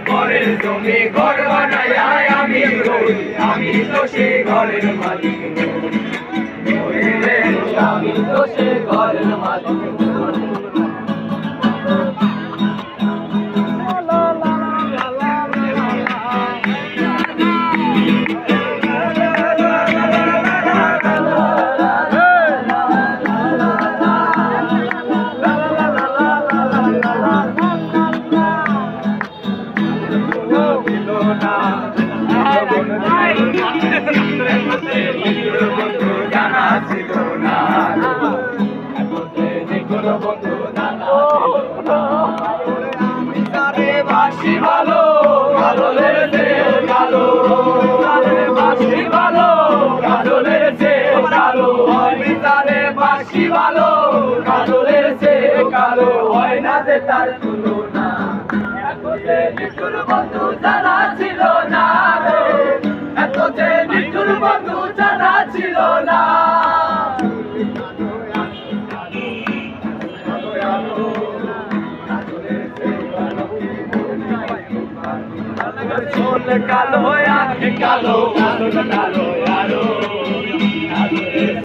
পরের জমি ঘর বানায় আমি রই, আমি তো সে ঘরের মালিক আমি তো সে ঘরের মালিক জানা ছিল না বন্ধু জানা বাসি ভালো কাজলের চেয়ে কালো বাসি ভালো কাজলের চেয়ে কালো বিচারে বাসি ভালো কাজলের চেয়ে কালো হয় না যে তার তুলনা এত যে নিঠুর বন্ধু জানা ছিল না এত যে নিঠুর বন্ধু জানা ছিল না কালো কালো কালো কালো